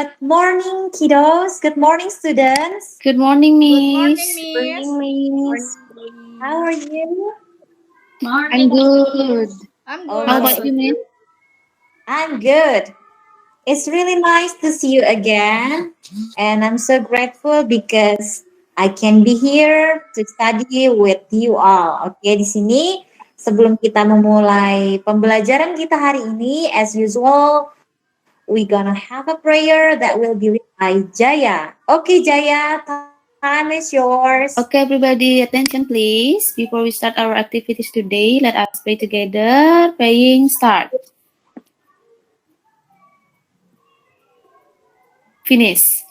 Good morning, kiddos. Good morning, students. Good morning, Miss. Good morning, Miss. How are you? I'm good. I'm Oh, good. How about you, Miss? I'm good. It's really nice to see you again. And I'm so grateful because I can be here to study with you all. Oke, di sini sebelum kita memulai pembelajaran kita hari ini, as usual, we're gonna have a prayer that will be led by Jaya. Okay, Jaya, time is yours. Okay, everybody, attention please. Before we start our activities today, let us pray together. Praying start. Finish.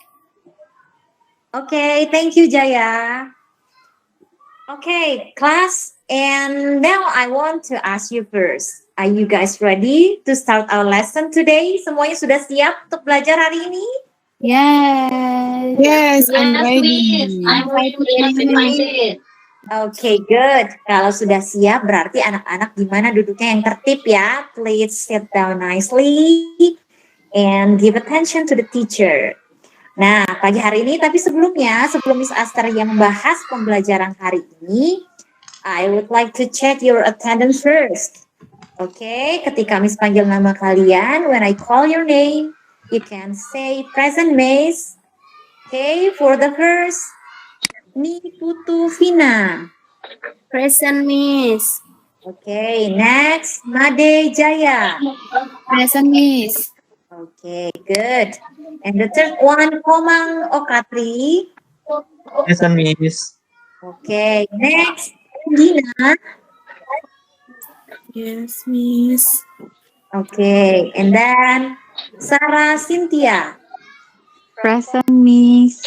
Okay, thank you, Jaya. Okay, class, and now I want to ask you first. Are you guys ready to start our lesson today? Semuanya sudah siap untuk belajar hari ini? Yes. Yes, I'm ready. I'm ready. Okay, good. Kalau sudah siap, berarti anak-anak gimana duduknya yang tertib ya. Please sit down nicely and give attention to the teacher. Nah, pagi hari ini, tapi sebelumnya, sebelum Miss Aster yang membahas pembelajaran hari ini, I would like to check your attendance first. Oke, ketika Miss panggil nama kalian, when I call your name, you can say present, Miss. Okay, for the first, Ni Putu Vina. Present, Miss. Okay, next, Made Jaya. Present, Miss. Okay, good. And the third one, Komang Okatri. Present, Miss. Okay, next, Dina. Yes, Miss. Okay, and then Sarah Cynthia. Present, Miss.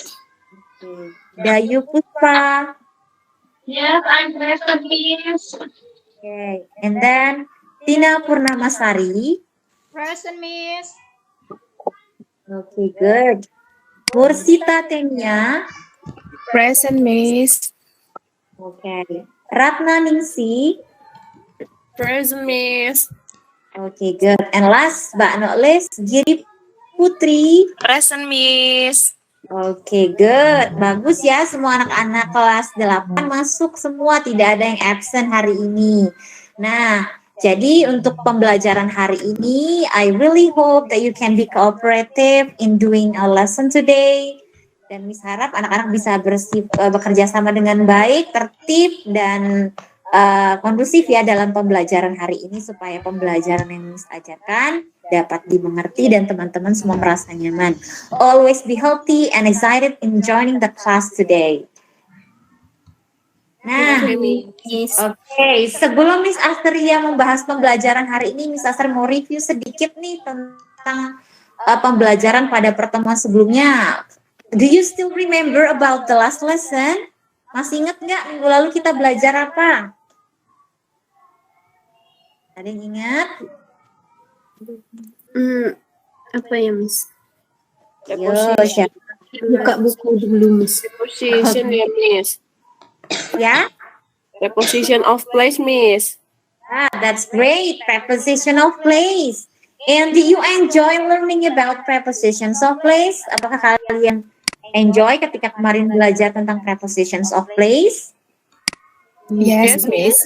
Okay. Dayu Puspa. Yes, I'm present, Miss. Okay, and then Tina Purnamasari. Present, Miss. Okay, good. Mursita Tenya. Present, Miss. Okay. Ratna Ningsi. Present, Miss. Okay, good. And last but not least, Giri Putri. Present, Miss. Oke, good. Bagus ya semua anak-anak kelas 8 masuk semua, tidak ada yang absen hari ini. Nah, jadi untuk pembelajaran hari ini, I really hope that you can be cooperative in doing a lesson today. Dan Miss harap anak-anak bisa bekerja sama dengan baik, tertib, dan kondusif ya dalam pembelajaran hari ini supaya pembelajaran yang Miss ajarkan dapat dimengerti dan teman-teman semua merasa nyaman. Always be healthy and excited in joining the class today. Nah, oke, sebelum Miss Asteria membahas pembelajaran hari ini, Miss Aster mau review sedikit nih tentang pembelajaran pada pertemuan sebelumnya. Do you still remember about the last lesson? Masih ingat nggak minggu lalu kita belajar apa? Ada yang ingat? Apa ya, Miss? Yo, siapa? Buka buku dulu, Miss. Preposition ya, Miss. Ya? Preposition of place, Miss. Ah, that's great. Preposition of place. And do you enjoy learning about prepositions of place? Apakah kalian enjoy ketika kemarin belajar tentang prepositions of place? Yes, Miss.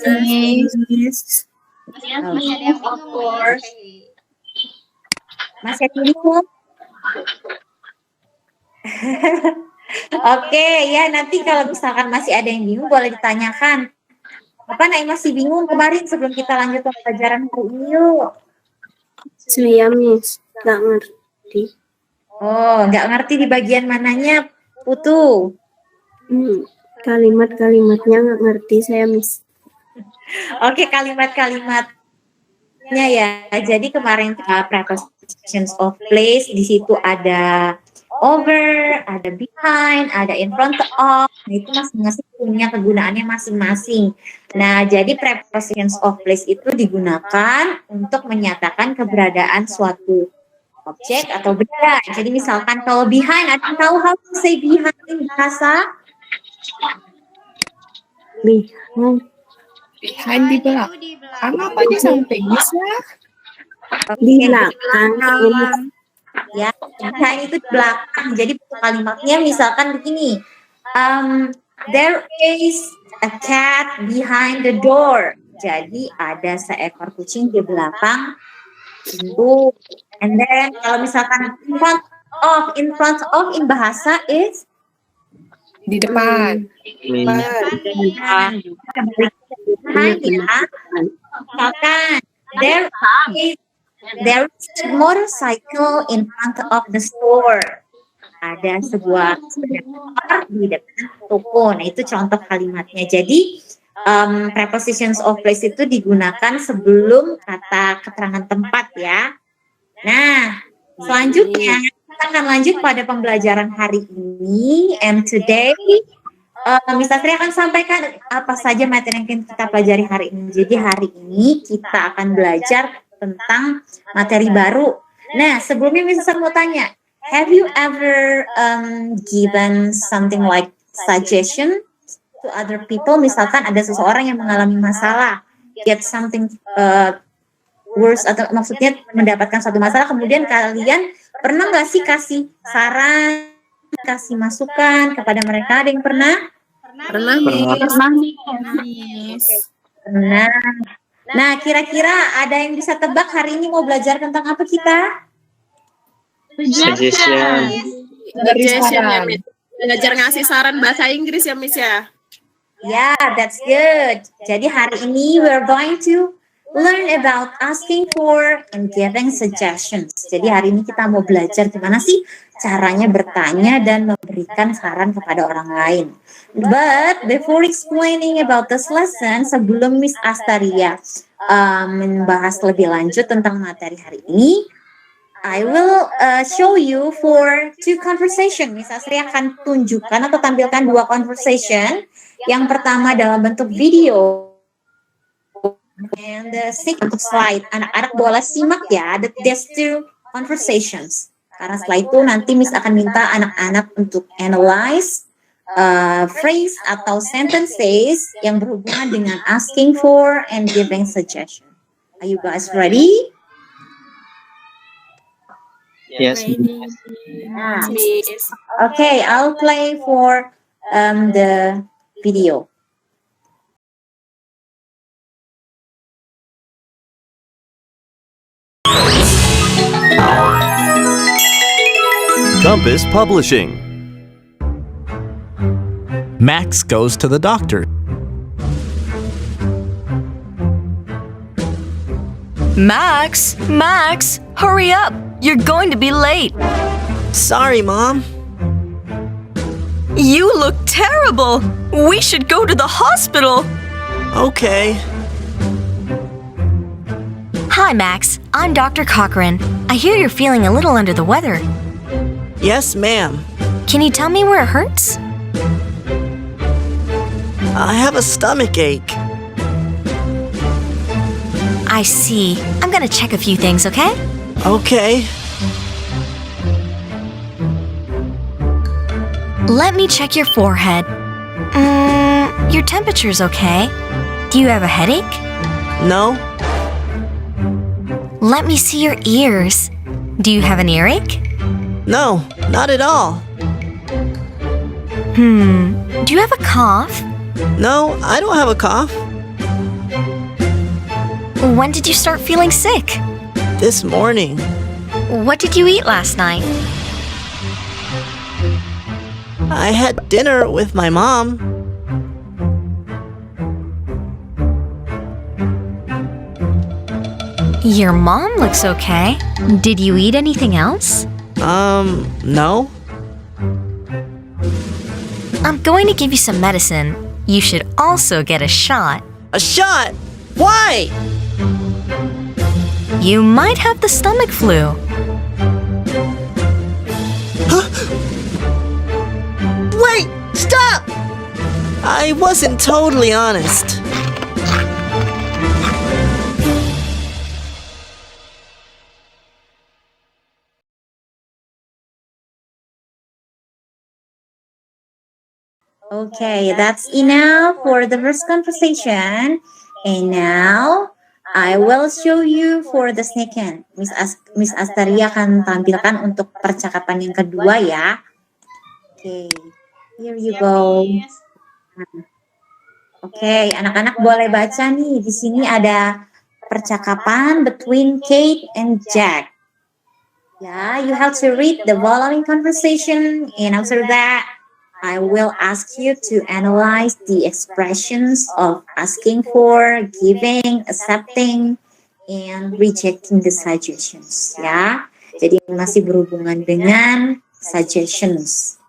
Masih ada yang Of bingung, course. Miss. Masih ada bingung? Oke, ya nanti kalau misalkan masih ada yang bingung boleh ditanyakan. Apa Naim masih bingung kemarin sebelum kita lanjut pembelajaran hari ini yuk? Saya, Miss. Nggak ngerti. Oh, nggak ngerti di bagian mananya, Putu? Kalimat-kalimatnya nggak ngerti saya, Miss. Oke, kalimat-kalimatnya ya. Jadi kemarin prepositions of place, di situ ada over, ada behind, ada in front of. Nah, itu masing-masing punya kegunaannya masing-masing. Nah, jadi prepositions of place itu digunakan untuk menyatakan keberadaan suatu objek atau benda. Jadi misalkan kalau behind, ada yang tahu how to say behind bahasa? Behind di belakang. Itu di belakang. Apa di samping, Miss lah? Oke, Di belakang. Ya, behind itu di belakang. Jadi kalimatnya misalkan begini. There is a cat behind the door. Jadi ada seekor kucing di belakang pintu. And then kalau misalkan in front of in bahasa is Di depan. behind ya. Misalkan there is a motorcycle in front of the store. Ada sebuah sepeda motor di depan toko. Nah, itu contoh kalimatnya. Jadi, prepositions of place itu digunakan sebelum kata keterangan tempat ya. Nah, selanjutnya kita akan lanjut pada pembelajaran hari ini. And today, Miss Astri akan sampaikan apa saja materi yang kita pelajari hari ini. Jadi hari ini kita akan belajar tentang materi baru. Nah, sebelumnya Miss Astri mau tanya, have you ever given something like suggestion to other people? Misalkan ada seseorang yang mengalami masalah, get something worse, atau maksudnya mendapatkan satu masalah, kemudian kalian pernah nggak sih kasih saran, kasih masukan kepada mereka? Ada yang pernah? Pernah, Miss. Pernah. Nah, kira-kira ada yang bisa tebak hari ini mau belajar tentang apa kita? Suggestion. Suggestion ya, Miss. Belajar ngasih saran bahasa Inggris ya, Miss ya. Yeah, that's good. Jadi hari ini we're going to learn about asking for and giving suggestions. Jadi hari ini kita mau belajar gimana sih caranya bertanya dan memberikan saran kepada orang lain. But before explaining about this lesson, sebelum Miss Astaria membahas lebih lanjut tentang materi hari ini, I will show you for two conversation. Miss Astaria akan tunjukkan atau tampilkan dua conversation. Yang pertama dalam bentuk video. And untuk slide, anak-anak boleh simak ya, these two conversations. Karena setelah itu nanti Miss akan minta anak-anak untuk analyze phrase atau sentences yang berhubungan dengan asking for and giving suggestion. Are you guys ready? Yes. Miss. Okay, I'll play for the video. Compass Publishing. Max goes to the doctor. Max, hurry up. You're going to be late. Sorry, Mom. You look terrible. We should go to the hospital. Okay. Hi, Max. I'm Dr. Cochran. I hear you're feeling a little under the weather. Yes, ma'am. Can you tell me where it hurts? I have a stomach ache. I see. I'm gonna check a few things, okay? Okay. Let me check your forehead. Your temperature's okay. Do you have a headache? No? Let me see your ears. Do you have an earache? No, not at all. Do you have a cough? No, I don't have a cough. When did you start feeling sick? This morning. What did you eat last night? I had dinner with my mom. Your mom looks okay. Did you eat anything else? No. I'm going to give you some medicine. You should also get a shot. A shot? Why? You might have the stomach flu. Wait! Stop! I wasn't totally honest. Okay, that's enough for the first conversation. And now, I will show you for the second. Miss Astaria akan tampilkan untuk percakapan yang kedua ya. Oke, here you Siap, go. Miss. Oke, anak-anak boleh baca nih. Di sini ada percakapan between Kate and Jack. Yeah, you have to read the following conversation, and after that, I will ask you to analyze the expressions of asking for, giving, accepting, and rejecting the suggestions. Ya, jadi masih berhubungan dengan suggestions.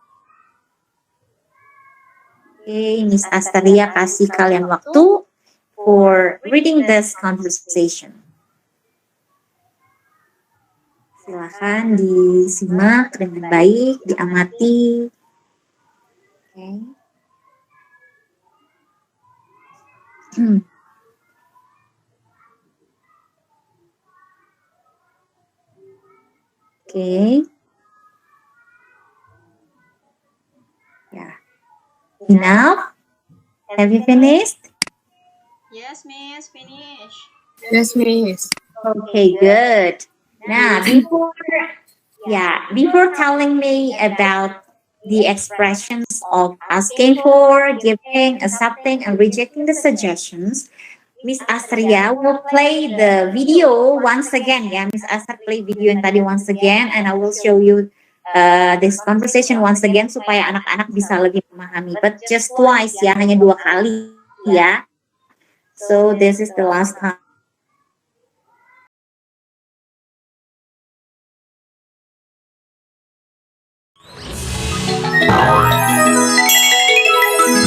Oke, Miss Astaria kasih kalian waktu for reading this conversation. Silahkan disimak dengan baik, diamati. Oke. Oke. Ya. Enough? Have you finished? Yes, Miss. Finish. Yes, Miss. Okay, good. Now, before telling me about the expressions of asking for, giving, accepting, and rejecting the suggestions, Miss Astria will play the video once again. Ya, Miss Astria play video yang tadi once again, and I will show you this conversation once again supaya anak-anak bisa lebih memahami. But just twice ya, hanya 2 kali ya. So this is the last time.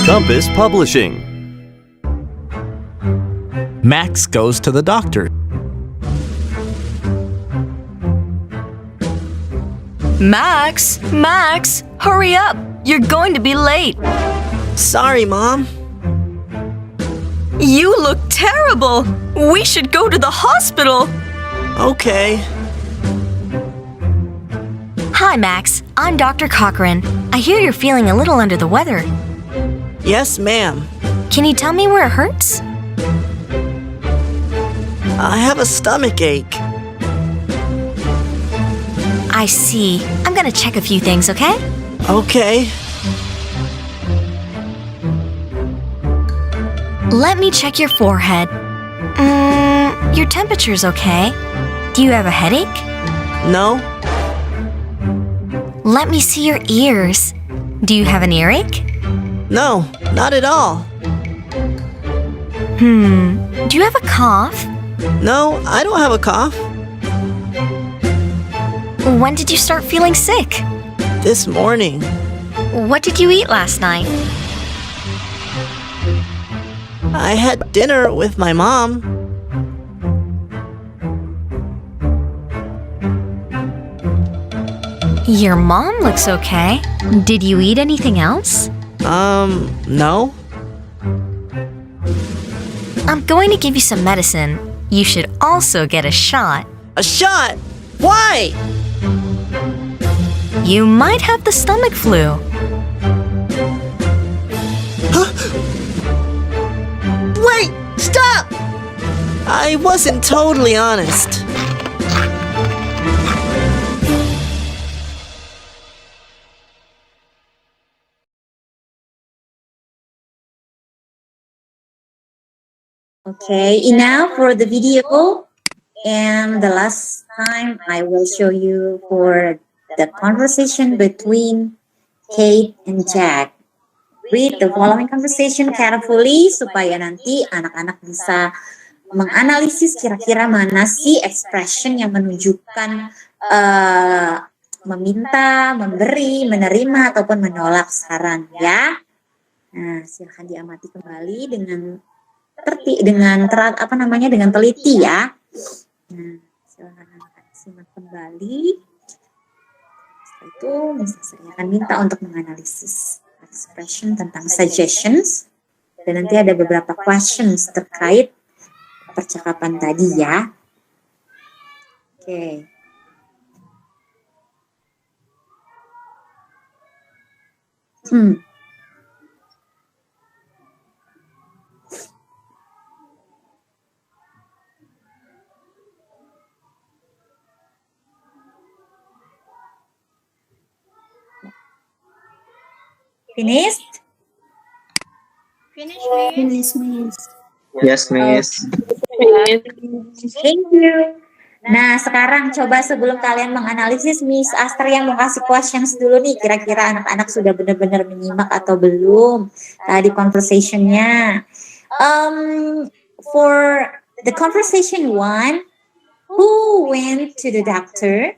Compass Publishing. Max goes to the doctor. Max, hurry up. You're going to be late. Sorry, Mom. You look terrible. We should go to the hospital. Okay. Hi, Max. I'm Dr. Cochran. I hear you're feeling a little under the weather. Yes, ma'am. Can you tell me where it hurts? I have a stomach ache. I see. I'm gonna check a few things, okay? Okay. Let me check your forehead. Your temperature's okay. Do you have a headache? No? Let me see your ears. Do you have an earache? No, not at all. Do you have a cough? No, I don't have a cough. When did you start feeling sick? This morning. What did you eat last night? I had dinner with my mom. Your mom looks okay. Did you eat anything else? No. I'm going to give you some medicine. You should also get a shot. A shot? Why? You might have the stomach flu. Wait! Stop! I wasn't totally honest. Okay, enough for the video. And the last time I will show you for the conversation between Kate and Jack. Read the following conversation carefully supaya nanti anak-anak bisa menganalisis kira-kira mana sih expression yang menunjukkan meminta, memberi, menerima ataupun menolak saran ya. Nah, silahkan diamati kembali dengan dengan teliti ya. Nah, silahkan anak-anak simak kembali. Setelah itu, saya akan minta untuk menganalisis expression tentang suggestions. Dan nanti ada beberapa questions terkait percakapan tadi ya. Oke. Finished? Finish, Miss. Finish, Miss. Yes, Miss. Thank you. Nah, sekarang coba sebelum kalian menganalisis, Miss Astria mau kasih questions dulu nih. Kira-kira anak-anak sudah benar-benar menyimak atau belum tadi conversation-nya. For the conversation one, who went to the doctor?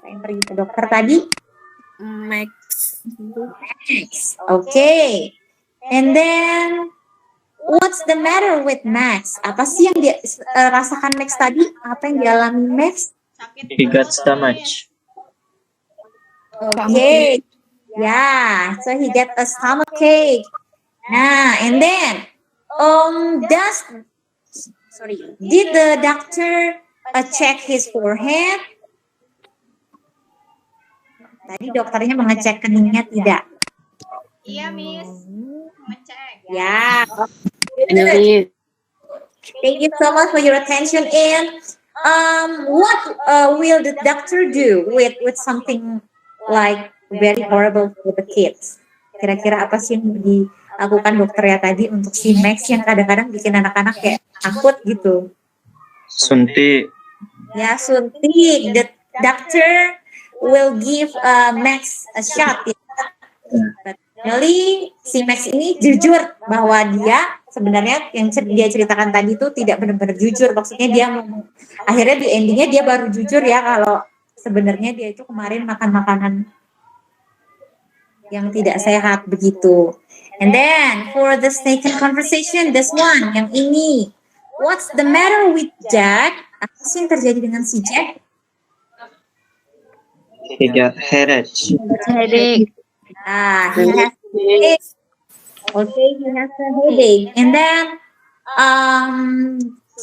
Yang pergi ke dokter tadi? Max. Max. Okay. And then, what's the matter with Max? Apa sih yang dia rasakan Max tadi? Apa yang dialami Max? Sakit He got perut, stomach. Miss. Okay. Yeah, so he get a stomach ache. Nah, and then, did the doctor check his forehead? Tadi dokternya mengecek keningnya tidak? Iya, Miss. Ngecek. Ya. Miss. Thank you so much for your attention. And what will the doctor do with something like very horrible for the kids? Kira-kira apa sih yang dilakukan dokter ya tadi untuk si Max yang kadang-kadang bikin anak-anak kayak takut gitu? Suntik. Ya, suntik. The doctor will give Max a shot. But really, si Max ini jujur bahwa dia sebenarnya yang dia ceritakan tadi itu tidak benar-benar jujur. Maksudnya dia akhirnya di endingnya dia baru jujur ya kalau sebenarnya dia itu kemarin makan makanan yang tidak sehat begitu. And then for the second conversation, this one yang ini, what's the matter with Jack? Apa sih yang terjadi dengan si Jack? He got headache. Headache. He has headache. Okay, he has a headache. And then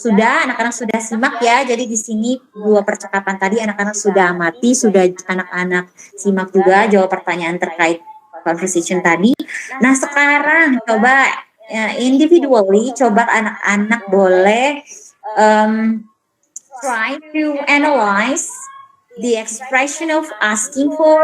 anak-anak sudah simak ya. Jadi di sini dua percakapan tadi anak-anak sudah amati, sudah anak-anak simak juga jawab pertanyaan terkait conversation tadi. Nah, sekarang coba individually coba anak-anak boleh try to analyze the expression of asking for,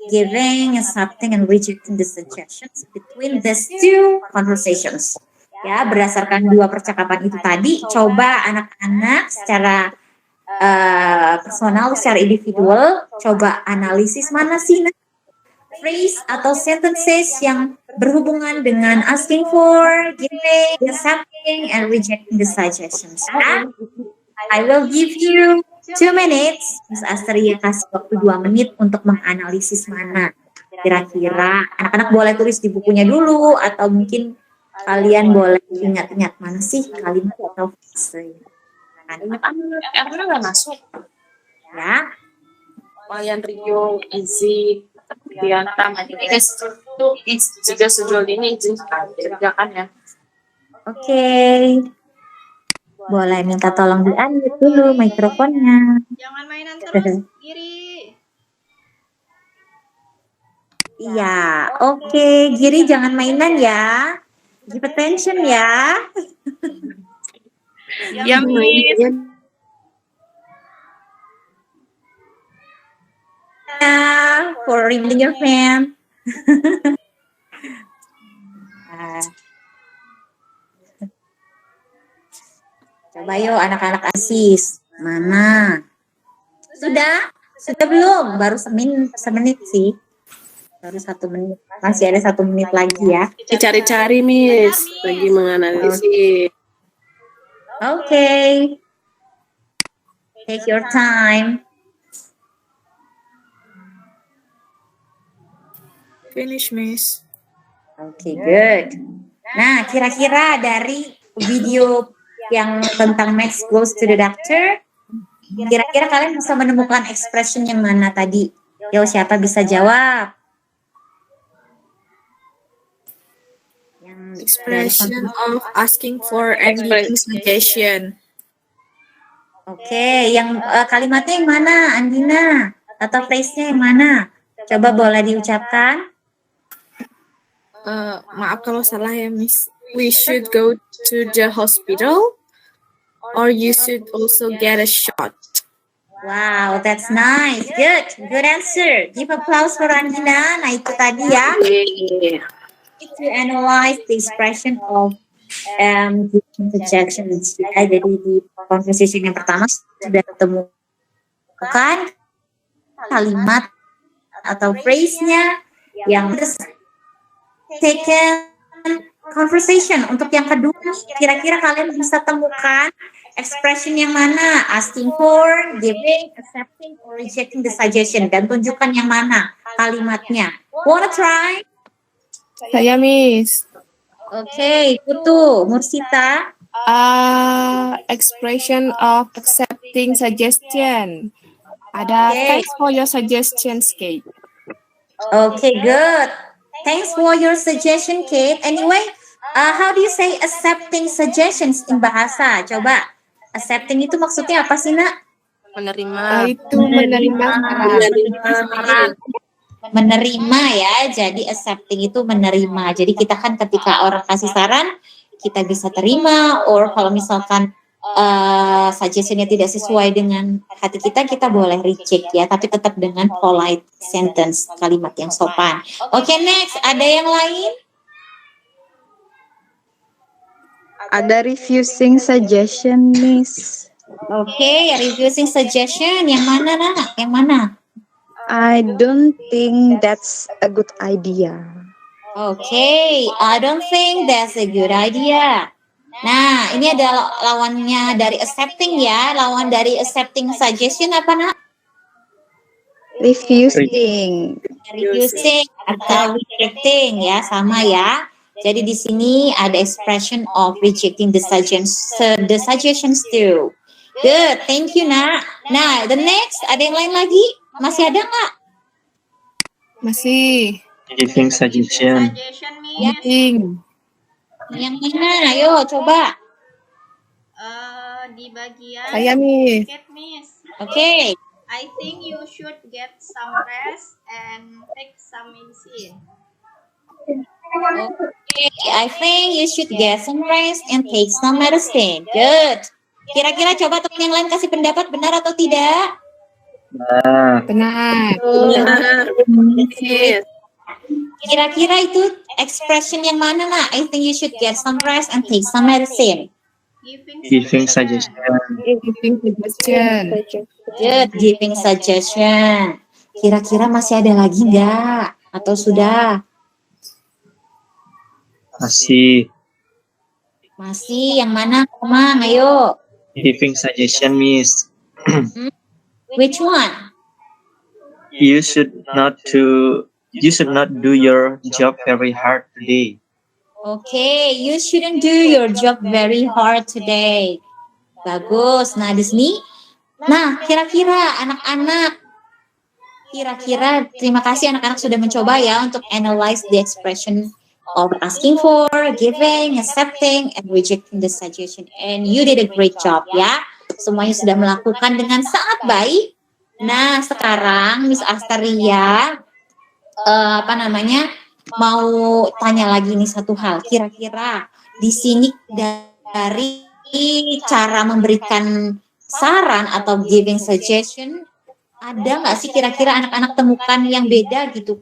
giving, accepting, and rejecting the suggestions between these two conversations. Ya, berdasarkan dua percakapan itu tadi, coba anak-anak secara personal, secara individual, coba analisis mana sih phrase atau sentences yang berhubungan dengan asking for, giving, accepting, and rejecting the suggestions. I will give you 2 minutes. Miss Astria kasih waktu 2 menit untuk menganalisis mana. Kira-kira anak-anak boleh tulis di bukunya dulu atau mungkin kalian boleh ingat-ingat mana sih kalimat atau frase. Karena nggak masuk. Ya. Kalian Rio, Izzy, Dianta, Manis itu juga sejauh ini izin kerjakan ya. Oke. Boleh minta tolong di-unmute dulu mikrofonnya. Jangan mainan terus, Giri. Iya, oke. Giri jangan mainan ya. Give attention ya. Ya, Miss. For reminding your fan. Coba yuk anak-anak asis. Mana? Sudah? Sudah belum? Baru semenit sih. Baru 1 menit. Masih ada 1 menit lagi ya. Dicari-cari, Miss. Lagi menganalisis. Okay. Take your time. Finish, Miss. Okay, good. Nah, kira-kira dari video yang tentang Max goes to the doctor, kira-kira kalian bisa menemukan expression yang mana tadi? Yo, siapa bisa jawab? Expression of asking for and giving suggestion. Oke, yang kalimatnya yang mana, Andina? Atau phrase-nya yang mana? Coba boleh diucapkan. Maaf kalau salah ya, Miss. We should go to the hospital, or you should also get a shot. Wow, that's nice. Good answer. Give applause for Andina. Nah, itu tadi ya. To analyze the expression of suggestions. Ya, jadi di conversation yang pertama sudah temukan kalimat atau phrase-nya yang taken conversation. Untuk yang kedua, kira-kira kalian bisa temukan expression yang mana? Asking for, giving, accepting, or rejecting the suggestion. Dan tunjukkan yang mana kalimatnya. Wanna try? Saya Miss. Okay, Putu, Mursita. Expression of accepting suggestion. Ada thanks for your suggestions, Kate. Okay, good. Thanks for your suggestion, Kate. Anyway, how do you say accepting suggestions in bahasa? Coba, accepting itu maksudnya apa sih, Nak? Menerima. Itu menerima saran. Menerima ya, jadi accepting itu menerima. Jadi kita kan ketika orang kasih saran, kita bisa terima, or kalau misalkan suggestionnya tidak sesuai dengan hati kita, kita boleh reject ya, tapi tetap dengan polite sentence, kalimat yang sopan. Oke, next, ada yang lain? Ada refusing suggestion, Miss. Oke, refusing suggestion, yang mana, Nak? Yang mana? I don't think that's a good idea. Okay, I don't think that's a good idea. Nah, ini adalah lawannya dari accepting ya. Lawan dari accepting suggestion apa, Nak? Refusing. Refusing atau rejecting ya, sama ya. Jadi di sini ada expression of rejecting the suggestions too. Good, thank you, Nak. Nah, the next, ada yang lain lagi? Masih ada nggak? Masih. Giving suggestion. Suggestion, Miss. Yang mana? Ayo, coba. Di bagian Saya Miss. Get, Miss. Oke. I think you should get some rest and take some medicine. Okay, I think you should get some rest and take some medicine. Good. Kira-kira coba teman yang lain kasih pendapat benar atau tidak? Benar. Kira-kira itu expression yang mana, Nak? I think you should get some rest and take some medicine. Giving suggestion. Giving suggestion. Good, giving suggestion. Kira-kira masih ada lagi nggak? Atau sudah? Masih. Masih, yang mana, Komang? Ayo. Giving suggestion, Miss. Which one? You should not do your job very hard today. Okay, you shouldn't do your job very hard today. Bagus. Nah, di sini. Nah, kira-kira anak-anak. Kira-kira, terima kasih anak-anak sudah mencoba ya untuk analyze the expression of asking for, giving, accepting, and rejecting the suggestion. And you did a great job ya. Semuanya sudah melakukan dengan sangat baik. Nah, sekarang Miss Asteria mau tanya lagi nih satu hal. Kira-kira di sini dari cara memberikan saran atau giving suggestion, ada nggak sih kira-kira anak-anak temukan yang beda gitu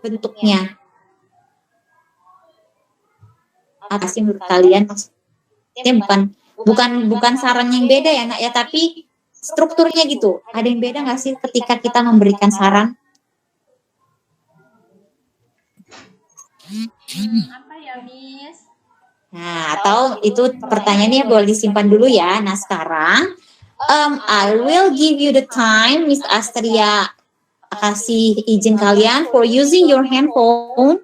bentuknya? Apa sih menurut kalian? Maksudnya bukan saran yang beda ya, Nak ya, tapi strukturnya gitu. Ada yang beda nggak sih ketika kita memberikan saran? Apa ya, Miss? Nah, atau itu pertanyaannya boleh disimpan dulu ya. Nah, sekarang I will give you the time, Miss Asteria kasih izin kalian for using your handphone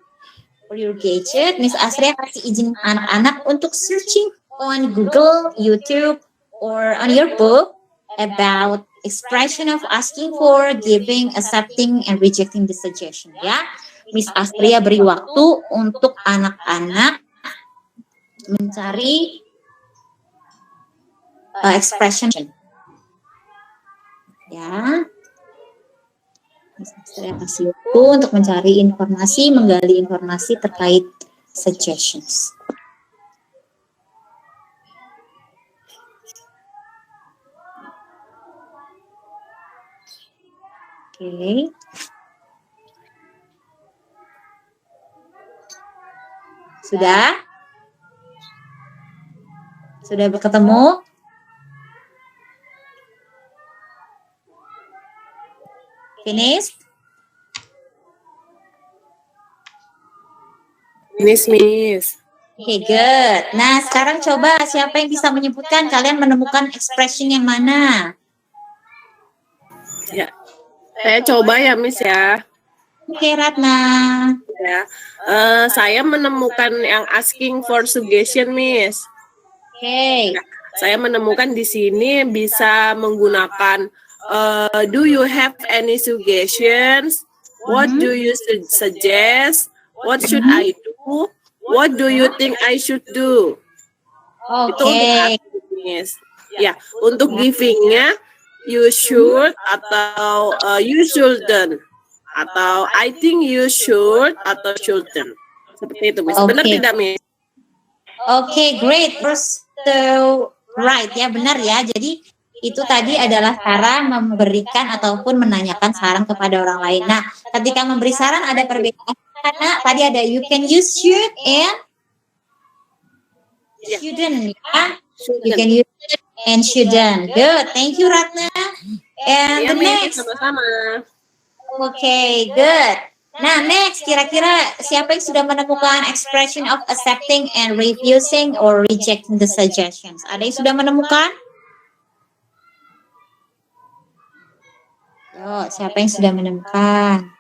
for your gadget. Miss Asteria kasih izin anak-anak untuk searching on Google, YouTube, or on your book about expression of asking for, giving, accepting, and rejecting the suggestion. Ya, Miss Asteria beri waktu untuk anak-anak mencari expression. Ya, saya kasih waktu untuk mencari informasi, menggali informasi terkait suggestions. Oke. Sudah? Sudah bertemu? Finish? Miss. Oke, good. Nah, sekarang coba siapa yang bisa menyebutkan kalian menemukan expression yang mana? Ya, saya coba ya, Miss ya. Oke, Ratna. Ya, saya menemukan yang asking for suggestion, Miss. Oke. Saya menemukan di sini bisa menggunakan do you have any suggestions? What do you suggest? What should I do? What do you think I should do? Itu untuk Oke. asking. Ya, untuk giving-nya you should atau you shouldn't atau I think you should atau shouldn't. Seperti itu, Miss. Benar Oke. tidak, Miss? Oke, great. Terus right ya, benar ya. Jadi itu tadi adalah cara memberikan ataupun menanyakan saran kepada orang lain. Nah, ketika memberi saran ada perbedaan karena tadi ada you can use should and shouldn't ya. You can use should and shouldn't. Good. Thank you, Ratna. And Ya, the Miss. next. Sama-sama. Oke, good. Nah, next, kira-kira siapa yang sudah menemukan expression of accepting and refusing or rejecting the suggestions? Ada yang sudah menemukan? Yo, siapa yang sudah menemukan?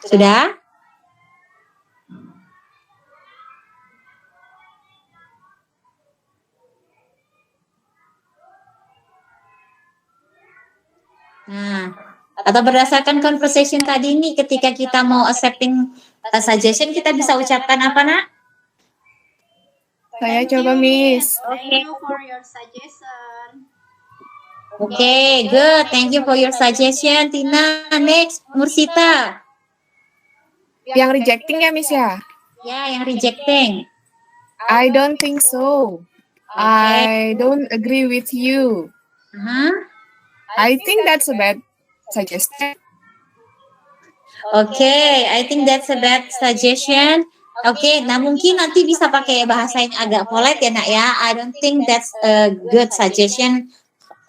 Sudah? Nah, atau berdasarkan conversation tadi ini, ketika kita mau accepting a suggestion, kita bisa ucapkan apa, Nak? Saya Thank coba, you, Miss. Thank you for your suggestion. Oke, good. Thank you for your suggestion, Tina. Next, Mursita. Yang rejecting ya, Miss ya? Ya, yang rejecting. I don't think so. I don't agree with you. I think that's a bad suggestion. Oke, I think that's a bad suggestion. Oke, nah mungkin nanti bisa pakai bahasa yang agak polite ya, Nak ya. I don't think that's a good suggestion,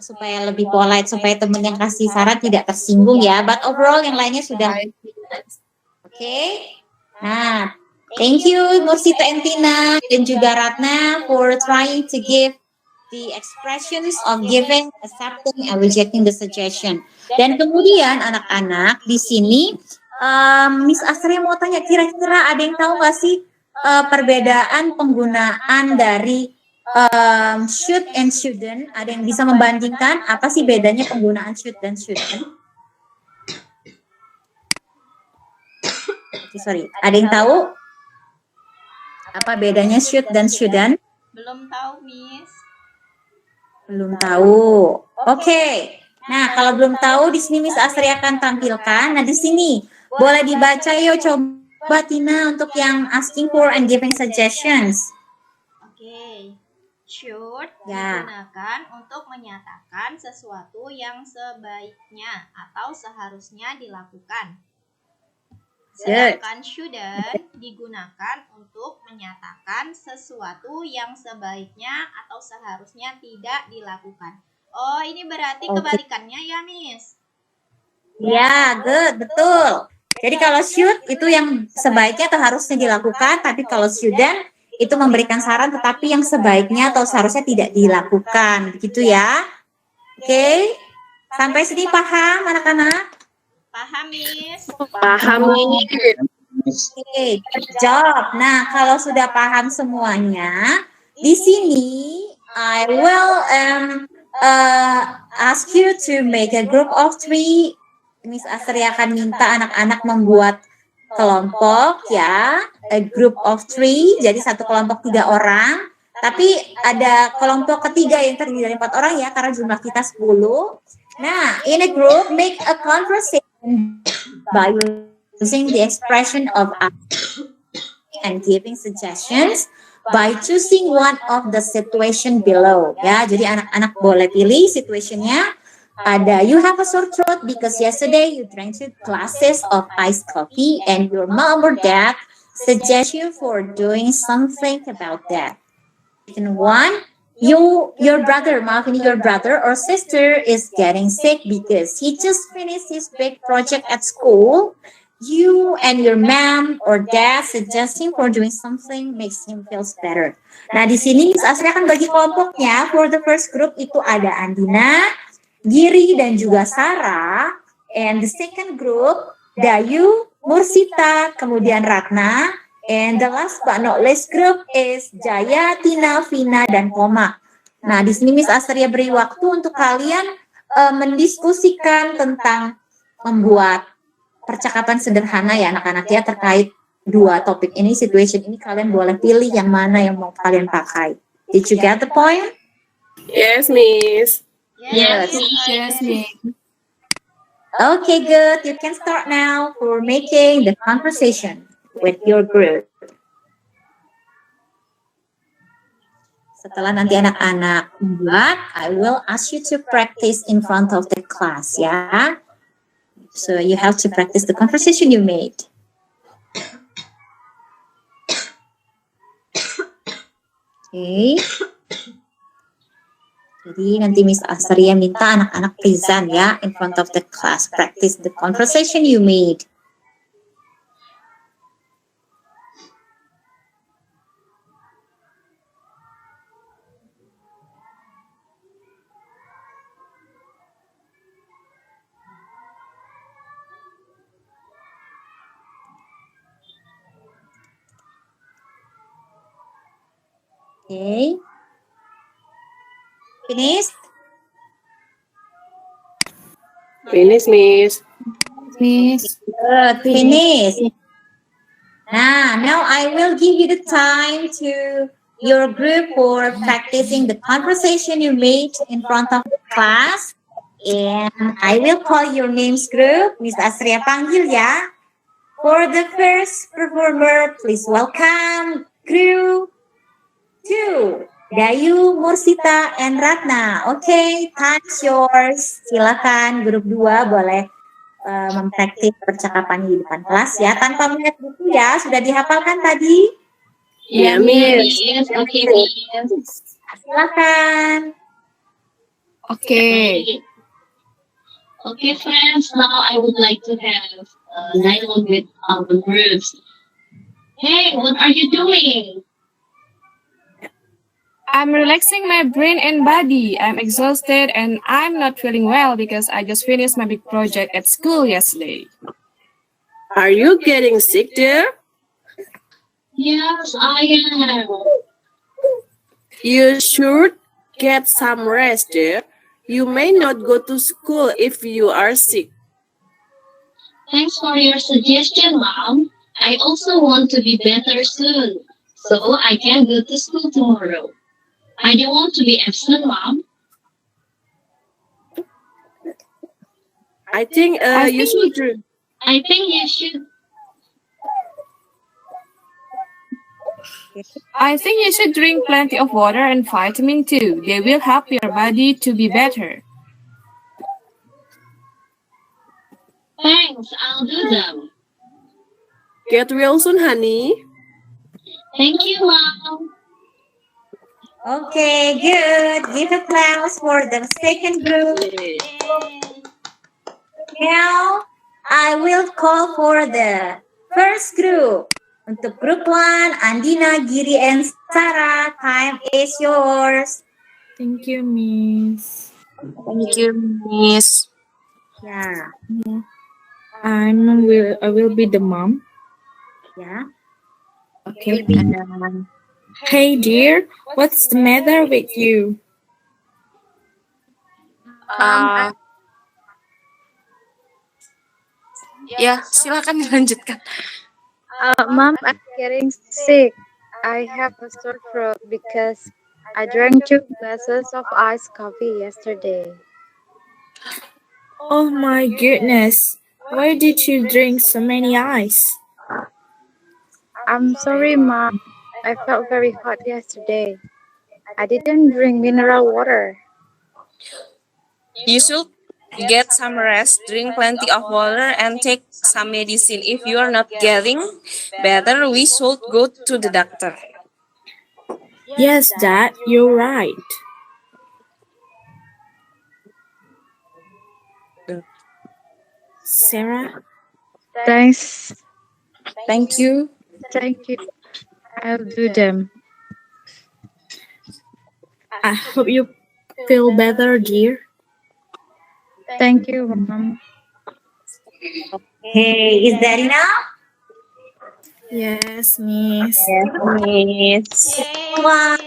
supaya lebih polite, supaya temen yang kasih saran tidak tersinggung ya. But overall yang lainnya sudah. Oke. Nah, thank you Mursita and Tina dan juga Ratna for trying to give the expressions of giving, accepting, and rejecting the suggestion. Dan kemudian anak-anak di sini, Miss Astri mau tanya, kira-kira ada yang tahu nggak sih perbedaan penggunaan dari should and shouldn't? Ada yang bisa membandingkan apa sih bedanya penggunaan should dan shouldn't? Sorry, ada yang tahu apa bedanya should dan shouldn't? Belum tahu, Miss. Belum tahu. Oke. Nah, kalau belum tahu di sini Miss Astri akan tampilkan. Nah, di sini boleh dibaca yuk, coba Tina untuk yang asking for and giving suggestions. Oke. Should Ya. digunakan untuk menyatakan sesuatu yang sebaiknya atau seharusnya dilakukan. Sedangkan shouldn't digunakan untuk menyatakan sesuatu yang sebaiknya atau seharusnya tidak dilakukan. Oh, ini berarti kebalikannya ya, Miss? Ya, good, betul. Jadi kalau should itu yang sebaiknya atau harusnya dilakukan, tapi kalau shouldn't itu memberikan saran tetapi yang sebaiknya atau seharusnya tidak dilakukan. Begitu ya. Oke. Sampai sini paham anak-anak? Paham, Miss? Paham nih. Oke, good job. Nah, kalau sudah paham semuanya, di sini I will ask you to make a group of 3. Miss Astri akan minta anak-anak membuat kelompok ya, a group of 3. Jadi satu kelompok 3 orang. Tapi ada kelompok ketiga yang terdiri dari 4 orang ya, karena jumlah kita 10. Nah, in a group, make a conversation by using the expression of asking and giving suggestions. by choosing one of the situation below. Ya, jadi anak-anak boleh pilih situationnya. Ada, you have a sore throat because yesterday you drank 2 glasses of iced coffee and your mom or dad suggest you for doing something about that. Second one, your brother or sister is getting sick because he just finished his big project at school. You and your mom or dad suggesting for doing something makes him feel better. Nah, di sini Miss Asri akan bagi kelompoknya. For the first group itu ada Andina, Giri, dan juga Sarah. And the second group, Dayu, Mursita, kemudian Ratna. And the last but not least group is Jaya, Tina, Vina, dan Koma. Nah, di sini Miss Astria beri waktu untuk kalian mendiskusikan tentang membuat percakapan sederhana ya anak-anak ya terkait 2 topik ini, situation ini. Kalian boleh pilih yang mana yang mau kalian pakai. Did you get the point? Yes, Miss. Yes. Yes, Miss. Okay, good. You can start now for making the conversation with your group. Setelah nanti anak-anak membuat, I will ask you to practice in front of the class, ya. So you have to practice the conversation you made. Okay. Jadi nanti Miss Astria minta anak-anak present ya in front of the class. Practice the conversation you made. Okay. Finished? Finish, Miss. Miss. Good. Finish. Now I will give you the time to your group for practicing the conversation you made in front of the class. And I will call your names group. Miss Astria panggil ya. For the first performer, please welcome group 2. Dayu, Mursita, and Ratna. Okay, time's yours. Silakan grup 2 boleh mempraktik percakapan di depan kelas ya. Tanpa melihat buku ya. Sudah dihafalkan tadi? Yeah, Miss. Yes, okay. Silakan. Okay. Okay, friends, now I would like to have a dialogue with our groups. Hey, what are you doing? I'm relaxing my brain and body. I'm exhausted and I'm not feeling well because I just finished my big project at school yesterday. Are you getting sick, dear? Yes, I am. You should get some rest, dear. You may not go to school if you are sick. Thanks for your suggestion, Mom. I also want to be better soon, so I can go to school tomorrow. I don't want to be absent, Mom. I think you should. I think you should. I think you should drink plenty of water and vitamin too. They will help your body to be better. Thanks, I'll do them. Get well soon, honey. Thank you, Mom. Okay, good. Give applause for the second group. Now, I will call for the first group. Untuk group 1, Andina, Giri, and Sarah, time is yours. Thank you, Miss. Thank you, Miss. Yeah. I will be the mom. Yeah. Okay. Hey dear, what's the matter with you? Ya, silakan dilanjutkan. Mom, I'm getting sick. I have a sore throat because I drank 2 glasses of iced coffee yesterday. Oh my goodness. Why did you drink so many ice? I'm sorry, Mom. I felt very hot yesterday. I didn't drink mineral water. You should get some rest, drink plenty of water, and take some medicine. If you are not getting better, we should go to the doctor. Yes, Dad, you're right. Sarah? Thanks. Thank you. Thank you. I'll do them. I hope you feel better, dear. Thank you, Mom. Hey, is that enough? Yes, Miss. Miss. Wow.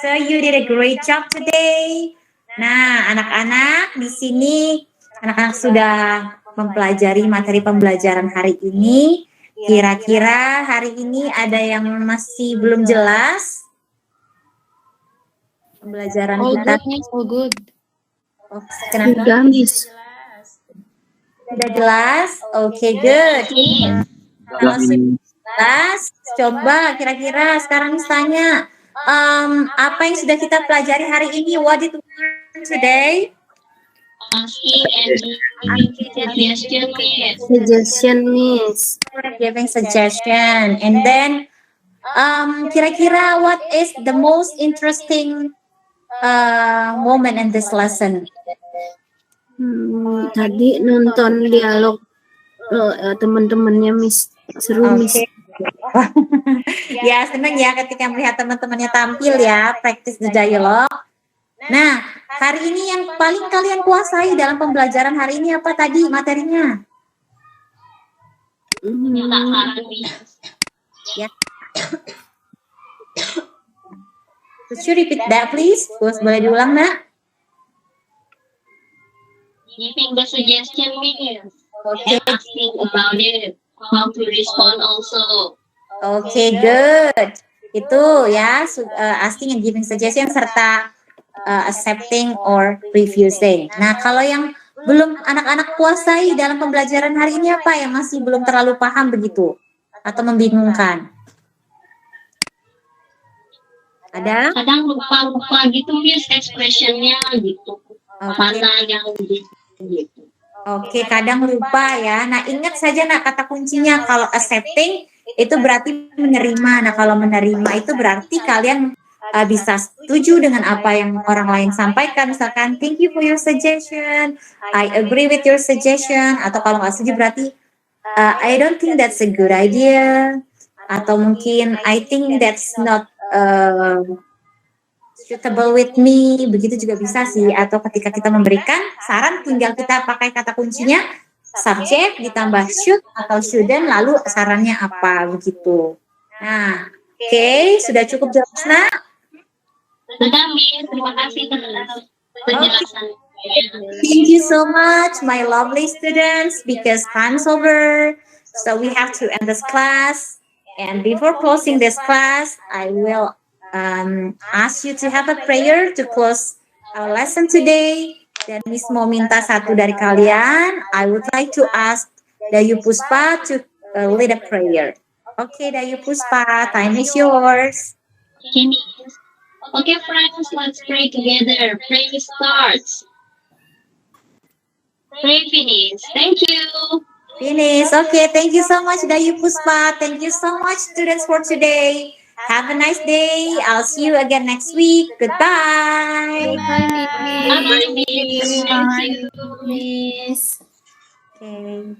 So you did a great job today. Nah, anak-anak di sini, anak-anak sudah mempelajari materi pembelajaran hari ini. Kira-kira hari ini ada yang masih belum jelas? Pembelajaran kita. All good. Oh, kenapa? Sudah, Miss. Sudah jelas? Oke, good. Kalau sudah jelas, coba kira-kira sekarang Miss tanya, apa yang sudah kita pelajari hari ini? What did we learn today? Asking and giving suggestion, Miss. Suggestion, Miss. Giving suggestion. And then, kira-kira what is the most interesting moment in this lesson? Tadi nonton dialog teman-temannya Miss. Seru, Miss. Ya, senang ya ketika melihat teman-temannya tampil ya, practice the dialogue. Nah, hari ini yang paling kalian kuasai dalam pembelajaran hari ini apa tadi materinya? Minta saran, Miss. Ya. Could you repeat that, please? Boleh diulang, Nak? Giving the suggestion, Miss. Okay. And asking about it. How to respond also. Okay, good. Itu ya, asking and giving suggestion serta accepting or refusing. Nah, kalau yang belum anak-anak kuasai dalam pembelajaran hari ini apa yang masih belum terlalu paham begitu atau membingungkan? Ada? Kadang lupa-lupa gitu, Miss, expressionnya gitu. Mana yang gitu. Oke, kadang lupa ya. Nah, ingat saja nak kata kuncinya kalau accepting itu berarti menerima. Nah, kalau menerima itu berarti kalian bisa setuju dengan apa yang orang lain sampaikan. Misalkan, thank you for your suggestion. I agree with your suggestion. Atau kalau nggak setuju berarti I don't think that's a good idea. Atau mungkin I think that's not suitable with me, begitu juga bisa sih. Atau ketika kita memberikan saran, tinggal kita pakai kata kuncinya subject ditambah should atau shouldn't, lalu sarannya apa begitu. Nah, oke, sudah cukup jelas, Nak? Sudah, Miss. Terima kasih atas penjelasan. Thank you so much, my lovely students, because time's over, so we have to end this class. And before closing this class, I will ask you to have a prayer to close our lesson today. Dan Miss mau minta satu dari kalian. I would like to ask Dayu Puspa to lead a prayer. Okay, Dayu Puspa, time is yours. Okay, friends, let's pray together. Pray starts. Pray finish. Thank you. Finish. Okay, thank you so much, Dayu Puspa. Thank you so much, students, for today. Have a nice day. I'll see you again next week. Goodbye. Bye, Miss. Thank you. Miss. Okay.